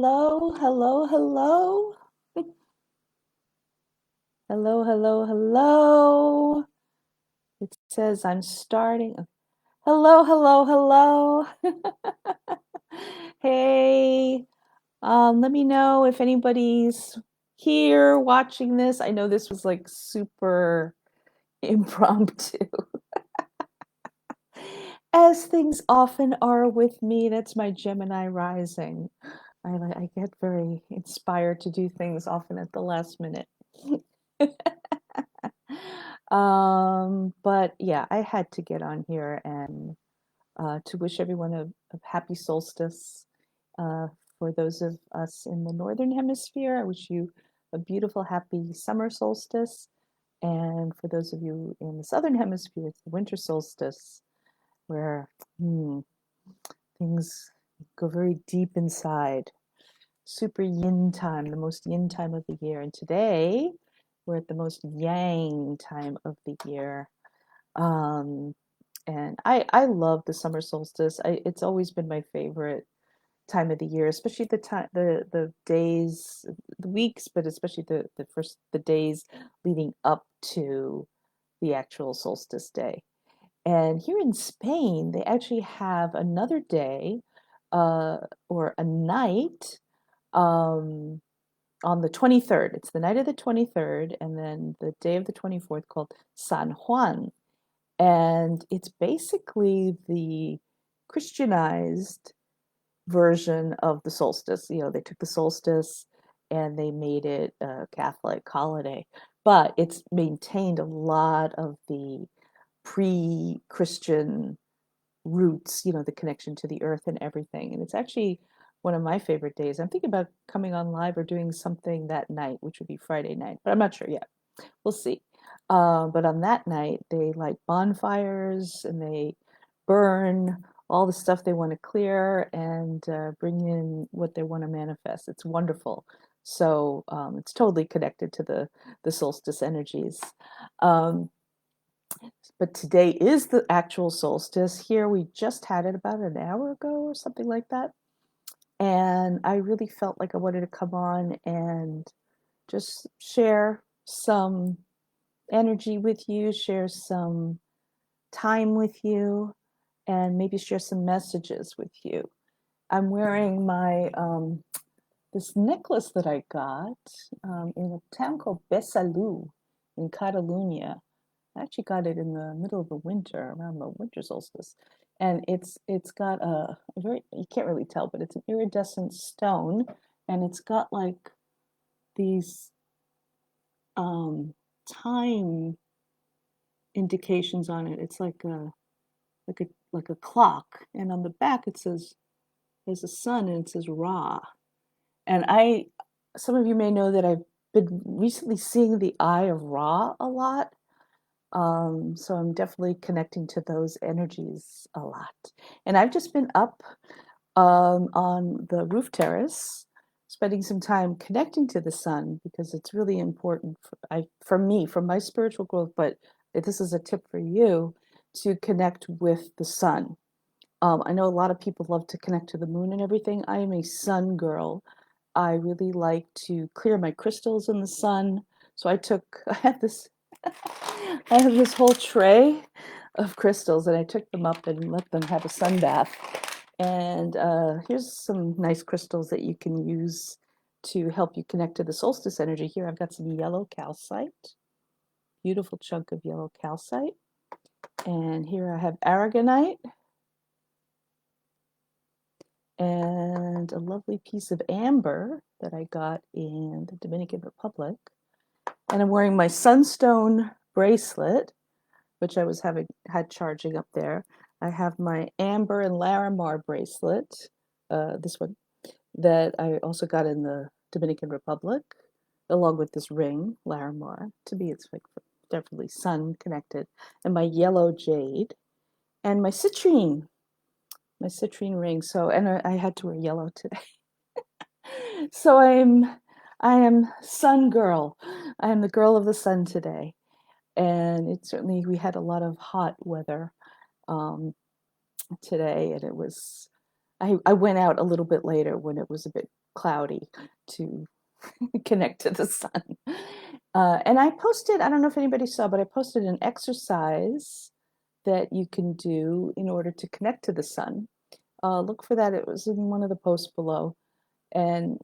hello, hello, hello. Hello, hello, hello. It says I'm starting. Hello, hello, hello. Hey, let me know if anybody's here watching this. I know this was like super impromptu, as things often are with me. That's my Gemini rising. I get very inspired to do things often at the last minute. But yeah, I had to get on here and to wish everyone a happy solstice. Uh, for those of us in the northern hemisphere, I wish you a beautiful, happy summer solstice. And for those of you in the southern hemisphere, it's the winter solstice, where things go very deep inside. Super yin time, the most yin time of the year. And today we're at the most yang time of the year. Um, and I love the summer solstice. It's always been my favorite time of the year, especially the days, the weeks, but especially the days leading up to the actual solstice day. And here in Spain, they actually have another day, uh, or a night, um, on the 23rd. It's the night of the 23rd, and then the day of the 24th called San Juan. And it's basically the Christianized version of the solstice. You know, they took the solstice and they made it a Catholic holiday, but it's maintained a lot of the pre-Christian roots, you know, the connection to the earth and everything. And it's actually one of my favorite days. I'm thinking about coming on live or doing something that night, which would be Friday night, but I'm not sure yet. We'll see. But on that night, they light bonfires and they burn all the stuff they want to clear and bring in what they want to manifest. It's wonderful. So it's totally connected to the solstice energies. Um, but today is the actual solstice. Here we just had it about an hour ago or something like that. And I really felt like I wanted to come on and just share some energy with you, share some time with you, and maybe share some messages with you. I'm wearing my this necklace that I got in a town called Besalú in Catalonia. I actually got it in the middle of the winter, around the winter solstice, and it's got a very, you can't really tell, but it's an iridescent stone, and it's got like these um, time indications on it. It's like a clock, and on the back it says there's a sun and it says Ra. And some of you may know that I've been recently seeing the Eye of Ra a lot. So I'm definitely connecting to those energies a lot. And I've just been up on the roof terrace, spending some time connecting to the sun because it's really important for me, for my spiritual growth. But this is a tip for you to connect with the sun. I know a lot of people love to connect to the moon and everything. I am a sun girl. I really like to clear my crystals in the sun. So I have this, I have this whole tray of crystals, and I took them up and let them have a sun bath. And here's some nice crystals that you can use to help you connect to the solstice energy. Here I've got some yellow calcite, beautiful chunk of yellow calcite. And here I have aragonite and a lovely piece of amber that I got in the Dominican Republic. And I'm wearing my sunstone bracelet, which I had charging up there. I have my amber and Larimar bracelet, this one, that I also got in the Dominican Republic, along with this ring, Larimar. To me, it's like definitely sun connected. And my yellow jade, and my citrine ring. So, and I had to wear yellow today. So I am sun girl. I am the girl of the sun today. And it certainly, we had a lot of hot weather today, and I went out a little bit later when it was a bit cloudy to connect to the sun. And I posted, I don't know if anybody saw, but I posted an exercise that you can do in order to connect to the sun. Look for that. It was in one of the posts below, and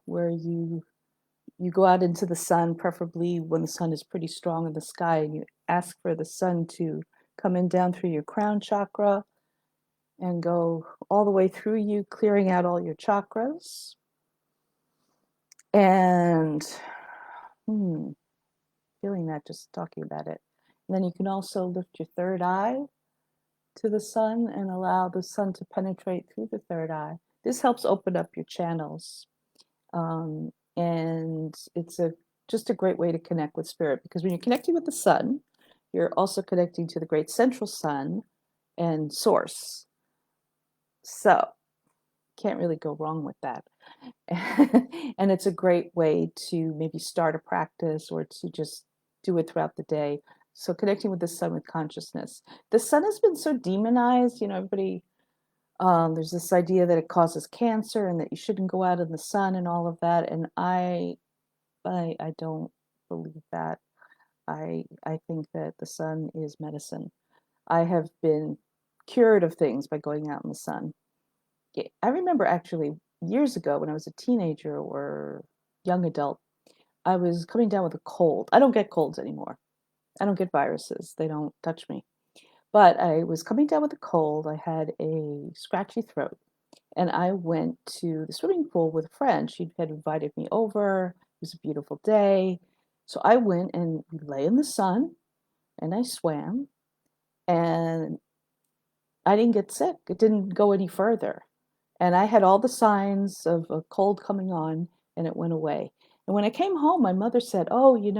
where you go out into the sun, preferably when the sun is pretty strong in the sky, and you ask for the sun to come in down through your crown chakra and go all the way through you, clearing out all your chakras. And feeling that just talking about it. And then you can also lift your third eye to the sun and allow the sun to penetrate through the third eye. This helps open up your channels. And it's just a great way to connect with spirit, because when you're connecting with the sun, you're also connecting to the great central sun and source. So can't really go wrong with that. And it's a great way to maybe start a practice or to just do it throughout the day. So connecting with the sun with consciousness. The sun has been so demonized, everybody, there's this idea that it causes cancer and that you shouldn't go out in the sun and all of that. And I don't believe that. I think that the sun is medicine. I have been cured of things by going out in the sun. I remember actually years ago when I was a teenager or young adult, I was coming down with a cold. I don't get colds anymore. I don't get viruses. They don't touch me. But I was coming down with a cold. I had a scratchy throat. And I went to the swimming pool with a friend. She had invited me over. It was a beautiful day. So I went and we lay in the sun and I swam. And I didn't get sick. It didn't go any further. And I had all the signs of a cold coming on, and it went away. And when I came home, my mother said, "Oh, you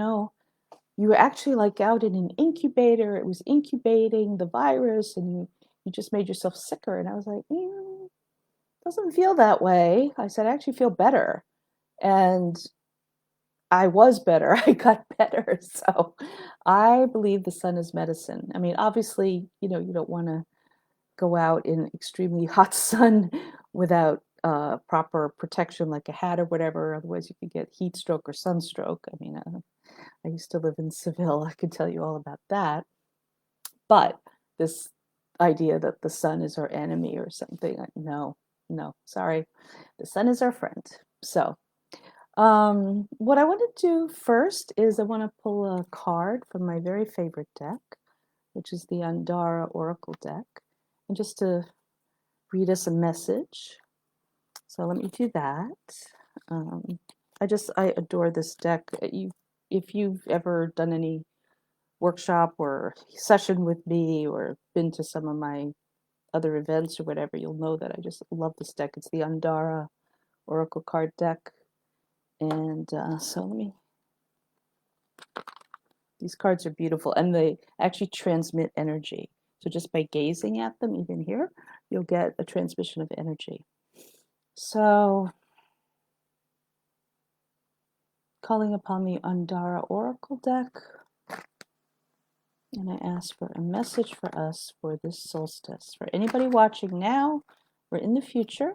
were actually like out in an incubator. It was incubating the virus, and you just made yourself sicker." And I was like, doesn't feel that way. I said, "I actually feel better." And I was better. I got better. So I believe the sun is medicine. I mean, obviously, you don't want to go out in extremely hot sun without proper protection like a hat or whatever. Otherwise, you could get heat stroke or sunstroke. I mean, I used to live in Seville. I could tell you all about that. But this idea that the sun is our enemy or something, no, sorry. The sun is our friend. So what I want to do first is I want to pull a card from my very favorite deck, which is the Andara Oracle deck, and just to read us a message. So let me do that. I adore this deck. If you've ever done any workshop or session with me or been to some of my other events or whatever, you'll know that I just love this deck. It's the Andara Oracle card deck. And these cards are beautiful and they actually transmit energy. So just by gazing at them, even here, you'll get a transmission of energy. So, calling upon the Andara Oracle deck, and I ask for a message for us for this solstice. For anybody watching now or in the future,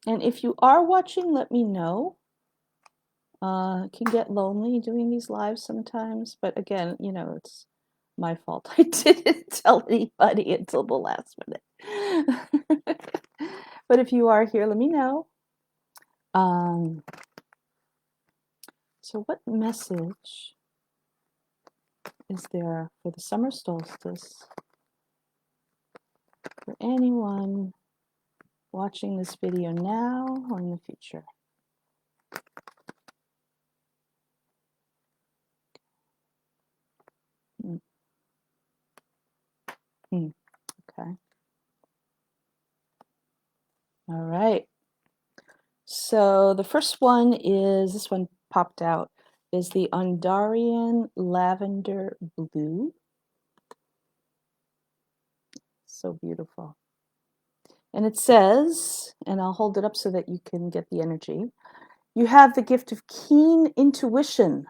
and if you are watching, let me know. It can get lonely doing these lives sometimes, but again, it's my fault. I didn't tell anybody until the last minute. But if you are here, let me know. So what message is there for the summer solstice for anyone watching this video now or in the future? Okay. All right. So the first one is, this one popped out, is the Andarian Lavender Blue. So beautiful. And it says, and I'll hold it up so that you can get the energy, you have the gift of keen intuition.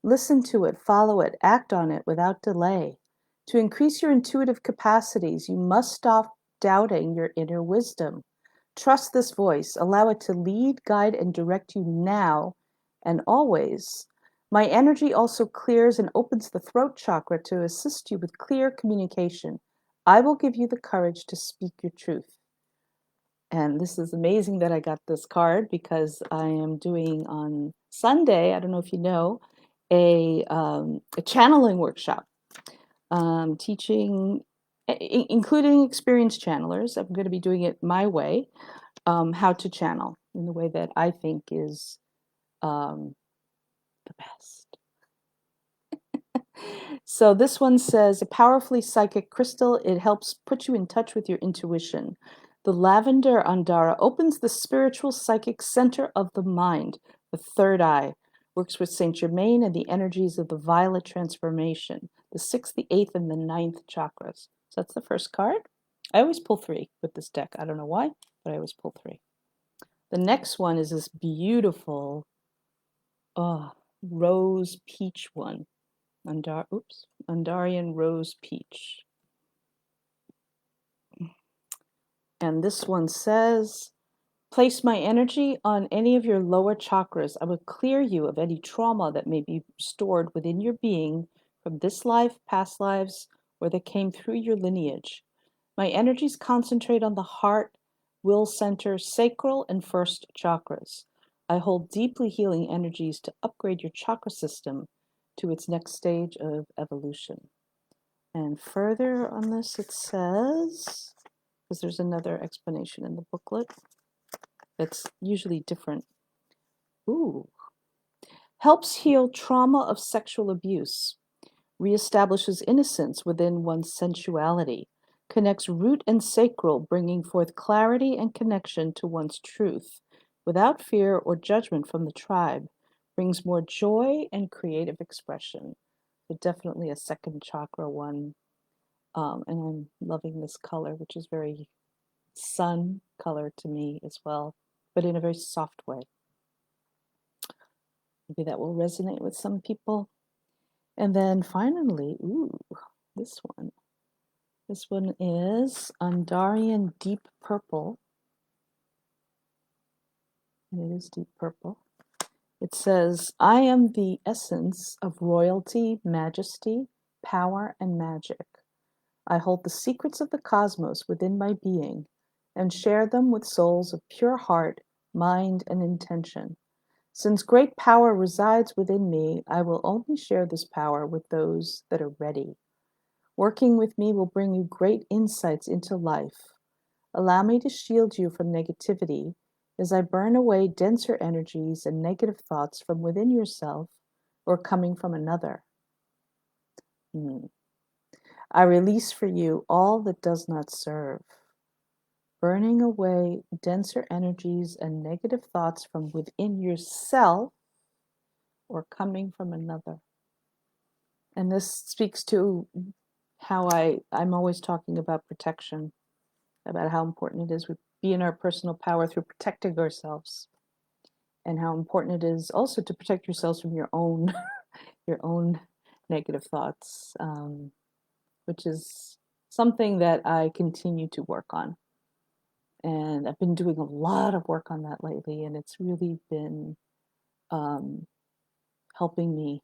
Listen to it, follow it, act on it without delay. To increase your intuitive capacities, you must stop doubting your inner wisdom. Trust this voice. Allow it to lead, guide, and direct you now and always. My energy also clears and opens the throat chakra to assist you with clear communication. I will give you the courage to speak your truth. And this is amazing that I got this card because I am doing on Sunday, I don't know if you know, a channeling workshop, teaching, including experienced channelers. I'm going to be doing it my way, how to channel in the way that I think is the best. So this one says, a powerfully psychic crystal. It helps put you in touch with your intuition. The lavender andara opens the spiritual psychic center of the mind, the third eye. Works with Saint Germain and the energies of the violet transformation, the sixth, the eighth, and the ninth chakras. So that's the first card. I always pull three with this deck. I don't know why, but I always pull three. The next one is this beautiful rose peach one. Andarian Rose Peach. And this one says, place my energy on any of your lower chakras. I will clear you of any trauma that may be stored within your being from this life, past lives, or that came through your lineage. My energies concentrate on the heart, will center, sacral, and first chakras. I hold deeply healing energies to upgrade your chakra system to its next stage of evolution. And further on this, it says, because there's another explanation in the booklet that's usually different. Ooh. Helps heal trauma of sexual abuse, reestablishes innocence within one's sensuality, connects root and sacral, bringing forth clarity and connection to one's truth, without fear or judgment from the tribe, brings more joy and creative expression. But definitely a second chakra one. And I'm loving this color, which is very sun color to me as well, but in a very soft way. Maybe that will resonate with some people. And then finally, this one. This one is Andarian Deep Purple. And it is deep purple. It says, I am the essence of royalty, majesty, power, and magic. I hold the secrets of the cosmos within my being and share them with souls of pure heart, mind, and intention. Since great power resides within me, I will only share this power with those that are ready. Working with me will bring you great insights into life. Allow me to shield you from negativity as I burn away denser energies and negative thoughts from within yourself or coming from another. I release for you all that does not serve, burning away denser energies and negative thoughts from within yourself or coming from another. And this speaks to how I'm always talking about protection, about how important it is we be in our personal power through protecting ourselves, and how important it is also to protect yourselves from your own your own negative thoughts, which is something that I continue to work on. And I've been doing a lot of work on that lately, and it's really been helping me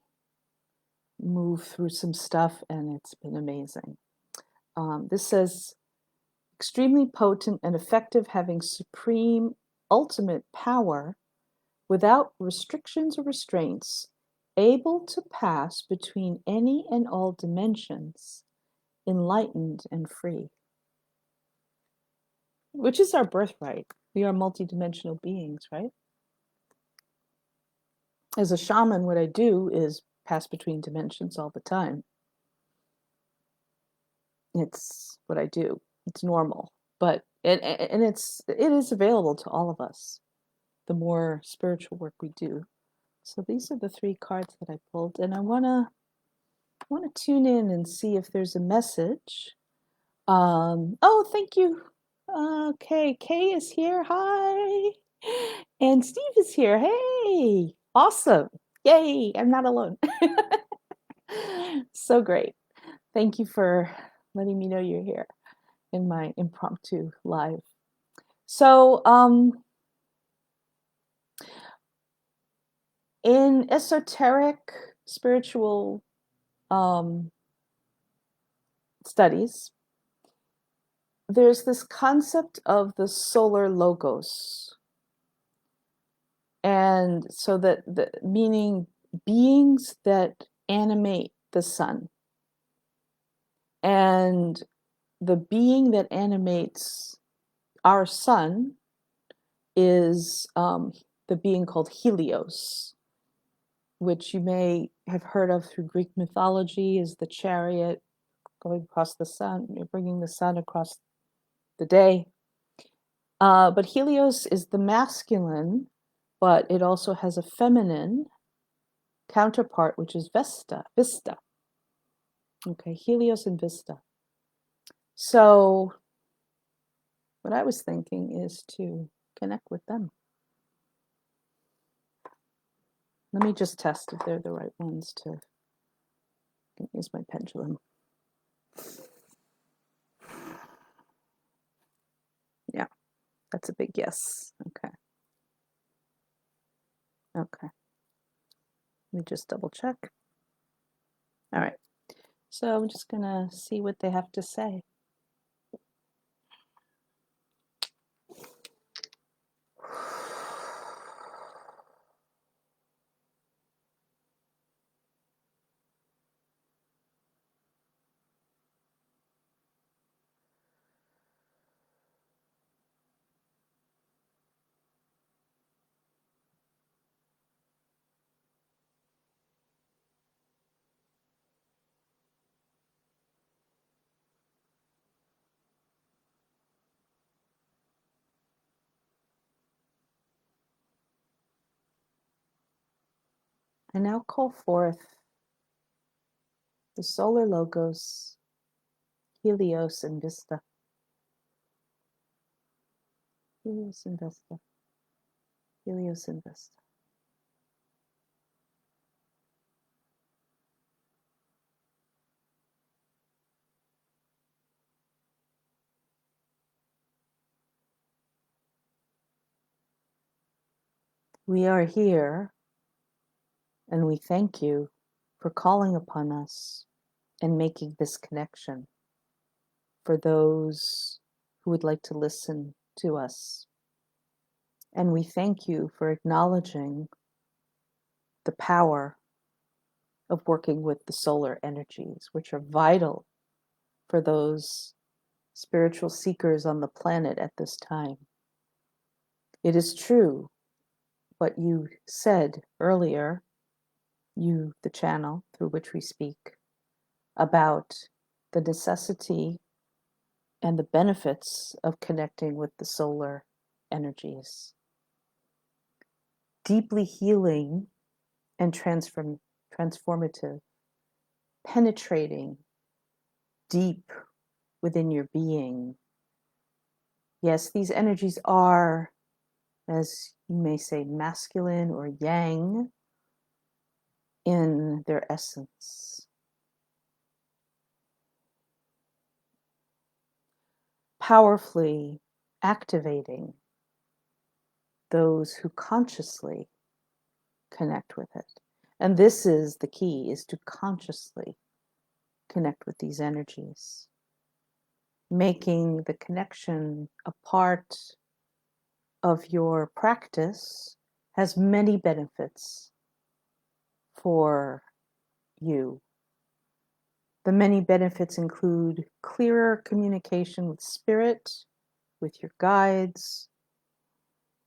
move through some stuff, and it's been amazing. This says, extremely potent and effective, having supreme, ultimate power without restrictions or restraints, able to pass between any and all dimensions, enlightened and free. Which is our birthright. We are multidimensional beings, right? As a shaman, what I do is pass between dimensions all the time. It's what I do. It's normal, but it is available to all of us. The more spiritual work we do. So these are the three cards that I pulled, and I wanna tune in and see if there's a message. Oh, thank you. Okay, Kay is here. Hi. And Steve is here. Hey. Awesome. Yay, I'm not alone. So great. Thank you for letting me know you're here in my impromptu live. So, in esoteric spiritual um, studies, there's this concept of the solar logos. And so that the meaning beings that animate the sun. And the being that animates our sun is the being called Helios, which you may have heard of through Greek mythology as the chariot going across the sun, bringing the sun across the day. But Helios is the masculine, but it also has a feminine counterpart, which is Vista. Okay, Helios and Vista. So what I was thinking is to connect with them. Let me just test if they're the right ones to use my pendulum. Yeah, that's a big yes. Okay. Okay. Let me just double check. All right. So I'm just going to see what they have to say. I now call forth the solar logos, Helios and Vista. Helios and Vista. Helios and Vista. We are here, and we thank you for calling upon us and making this connection for those who would like to listen to us. And we thank you for acknowledging the power of working with the solar energies, which are vital for those spiritual seekers on the planet at this time. It is true what you said earlier, you, the channel through which we speak, about the necessity and the benefits of connecting with the solar energies. Deeply healing and transformative, penetrating deep within your being. Yes, these energies are, as you may say, masculine or yang in their essence. Powerfully activating those who consciously connect with it. And this is the key, is to consciously connect with these energies. Making the connection a part of your practice has many benefits for you. The many benefits include clearer communication with spirit, with your guides,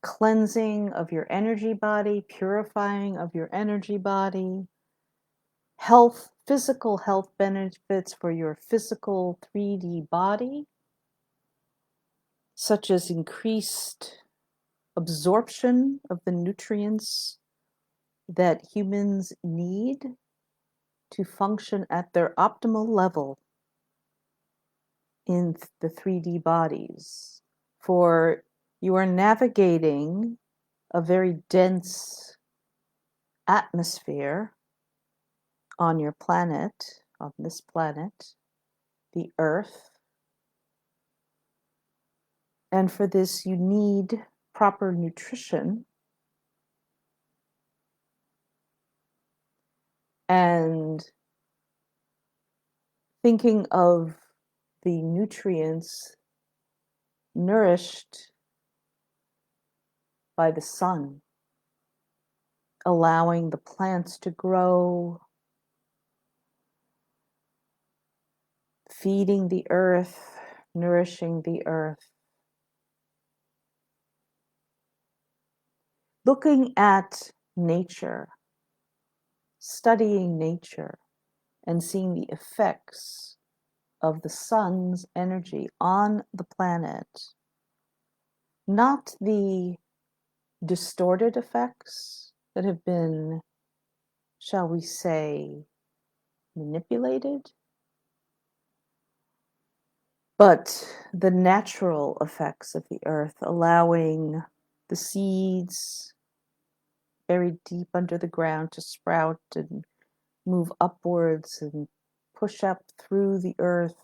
cleansing of your energy body, purifying of your energy body, health, physical health benefits for your physical 3D body, such as increased absorption of the nutrients that humans need to function at their optimal level in the 3D bodies. For you are navigating a very dense atmosphere on your planet, on this planet, the earth. And for this, you need proper nutrition. And thinking of the nutrients nourished by the sun, allowing the plants to grow, feeding the earth, nourishing the earth. Looking at nature, studying nature, and seeing the effects of the sun's energy on the planet, not the distorted effects that have been, shall we say, manipulated, but the natural effects of the earth, allowing the seeds buried deep under the ground to sprout and move upwards and push up through the earth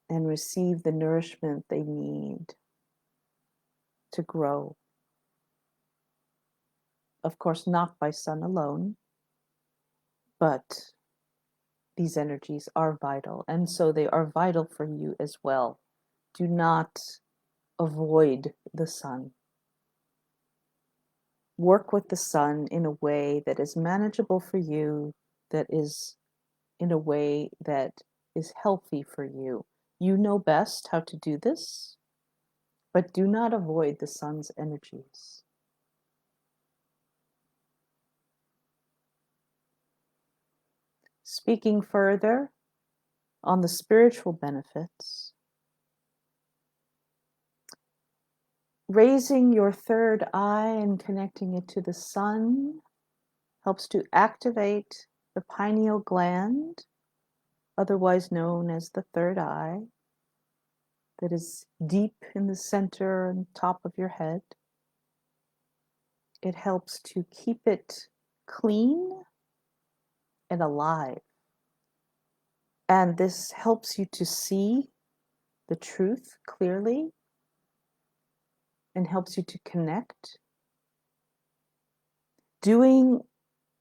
and receive the nourishment they need to grow. Of course, not by sun alone, but these energies are vital, and so they are vital for you as well. Do not avoid the sun. Work with the sun in a way that is manageable for you, that is in a way that is healthy for you. You know best how to do this, but do not avoid the sun's energies. Speaking further on the spiritual benefits, raising your third eye and connecting it to the sun helps to activate the pineal gland, otherwise known as the third eye, that is deep in the center and top of your head. It helps to keep it clean and alive. And this helps you to see the truth clearly and helps you to connect. Doing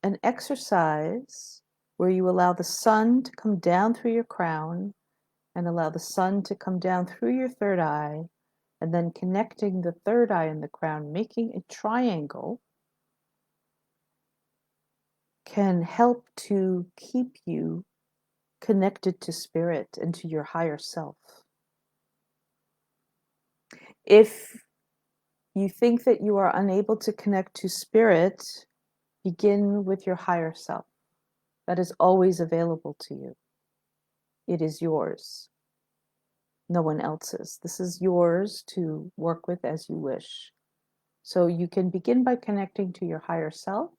an exercise where you allow the sun to come down through your crown and allow the sun to come down through your third eye, and then connecting the third eye and the crown, making a triangle, can help to keep you connected to spirit and to your higher self. If you think that you are unable to connect to spirit, begin with your higher self. That is always available to you. It is yours, no one else's. This is yours to work with as you wish. So you can begin by connecting to your higher self.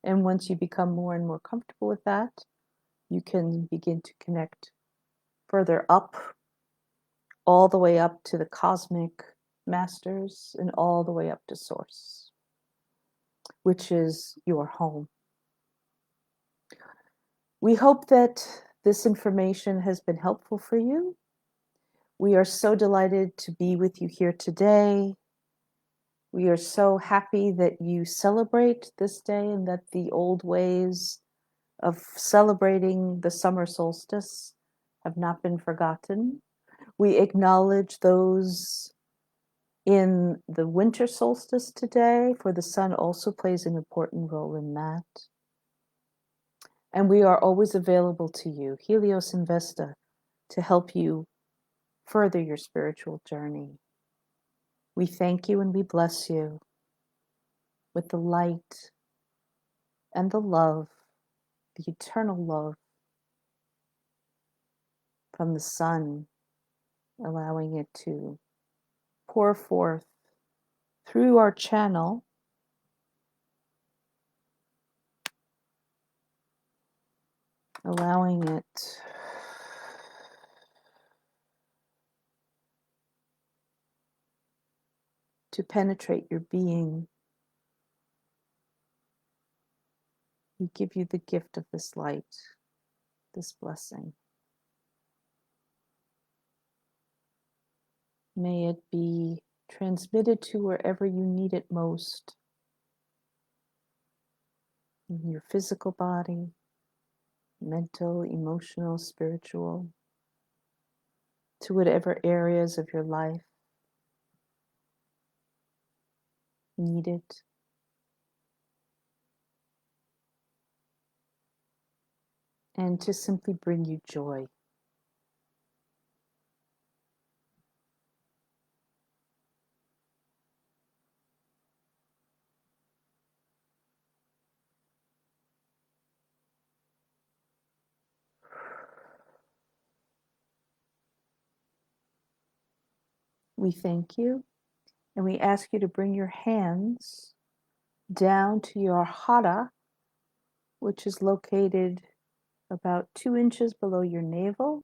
And once you become more and more comfortable with that, you can begin to connect further up, all the way up to the cosmic masters and all the way up to source, which is your home. We hope that this information has been helpful for you. We are so delighted to be with you here today. We are so happy that you celebrate this day and that the old ways of celebrating the summer solstice have not been forgotten. We acknowledge those in the winter solstice today, for the sun also plays an important role in that. And we are always available to you, Helios and Vesta, to help you further your spiritual journey. We thank you and we bless you with the light and the love, the eternal love from the sun, allowing it to pour forth through our channel, allowing it to penetrate your being. We give you the gift of this light. this blessing. May it be transmitted to wherever you need it most, in your physical body, mental, emotional, spiritual, to whatever areas of your life need it. And to simply bring you joy. We thank you, and we ask you to bring your hands down to your hara, which is located about 2 inches below your navel,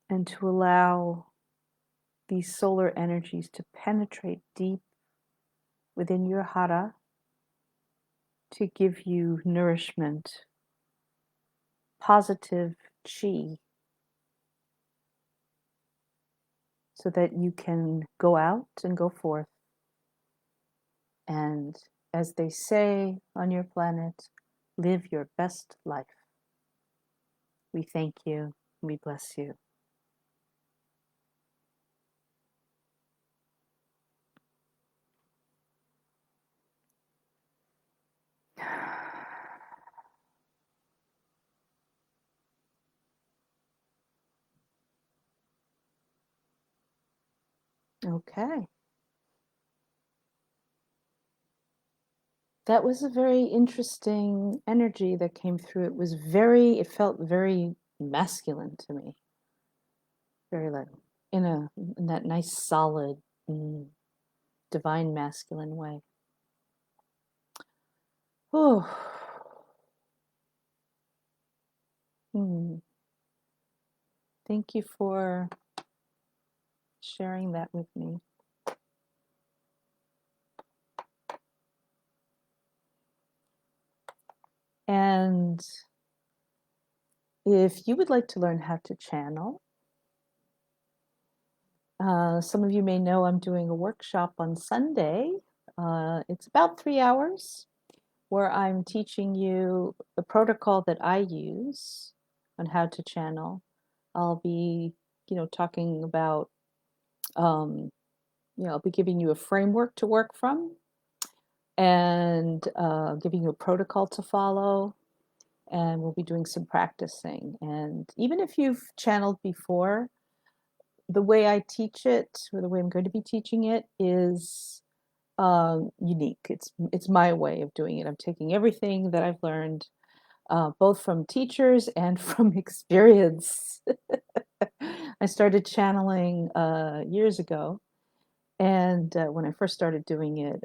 and to allow these solar energies to penetrate deep within your hara to give you nourishment, positive chi, so that you can go out and go forth. And as they say on your planet, live your best life. We thank you. We bless you. Okay. That was a very interesting energy that came through. It felt very masculine to me. Very like in that nice solid divine masculine way. Oh. Thank you for sharing that with me. And if you would like to learn how to channel, some of you may know I'm doing a workshop on Sunday. It's about 3 hours where I'm teaching you the protocol that I use on how to channel. I'll be, talking about, I'll be giving you a framework to work from and giving you a protocol to follow. And we'll be doing some practicing. And even if you've channeled before, the way I teach it, or the way I'm going to be teaching it, is unique. It's my way of doing it. I'm taking everything that I've learned, both from teachers and from experience. I started channeling years ago, and when I first started doing it,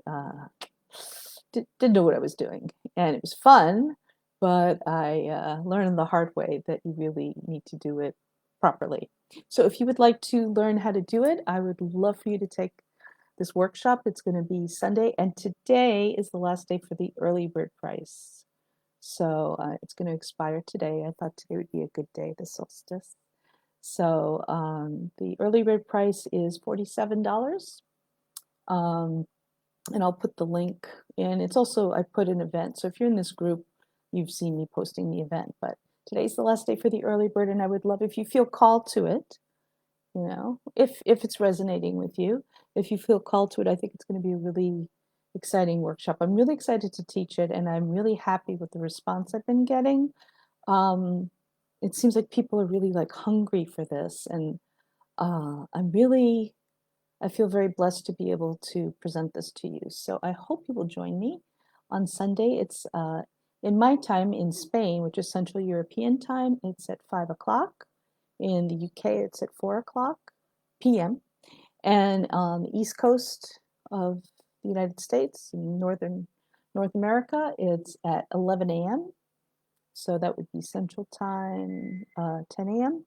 didn't know what I was doing, and it was fun, but I learned the hard way that you really need to do it properly. So if you would like to learn how to do it, I would love for you to take this workshop. It's going to be Sunday, and today is the last day for the early bird price. So it's going to expire today. I thought today would be a good day, the solstice. So the early bird price is $47. And I'll put the link in. It's also, I put an event. So if you're in this group, you've seen me posting the event. But today's the last day for the early bird, and I would love if you feel called to it, if it's resonating with you. If you feel called to it, I think it's going to be a really exciting workshop. I'm really excited to teach it, and I'm really happy with the response I've been getting. It seems like people are really like hungry for this, and I feel very blessed to be able to present this to you. So I hope you will join me on Sunday. It's in my time in Spain, which is Central European time. It's at 5 o'clock. In the UK, it's at 4 o'clock p.m. And on the East Coast of the United States, in northern North America, it's at 11 a.m. So that would be Central Time, 10 a.m.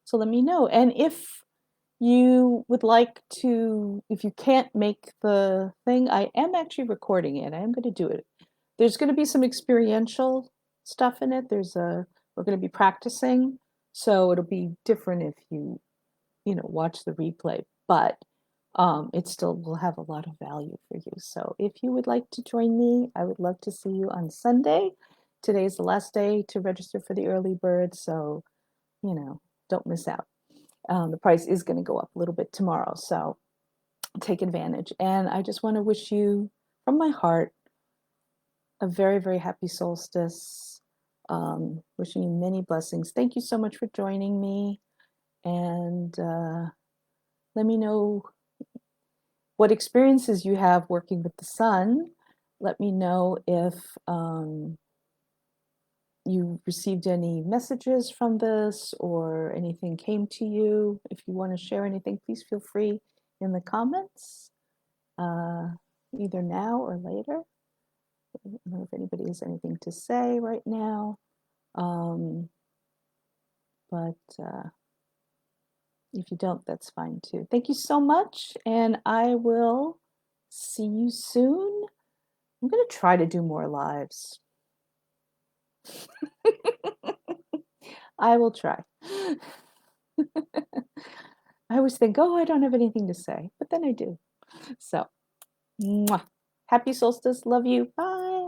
So let me know. And if you would like to, if you can't make the thing, I am actually recording it. I am going to do it. There's going to be some experiential stuff in it. We're going to be practicing, so it'll be different if you watch the replay, but it still will have a lot of value for you. So if you would like to join me, I would love to see you on Sunday. Today is the last day to register for the early bird, so don't miss out. The price is going to go up a little bit tomorrow, so take advantage. And I just want to wish you, from my heart, a very, very happy solstice. Wishing you many blessings. Thank you so much for joining me. And let me know what experiences you have working with the sun. Let me know if you received any messages from this or anything came to you. If you want to share anything, please feel free in the comments, either now or later. I don't know if anybody has anything to say right now, but if you don't, that's fine too. Thank you so much, and I will see you soon. I'm going to try to do more lives. I will try. I always think, oh, I don't have anything to say, but then I do. So, mwah. Happy solstice. Love you. Bye.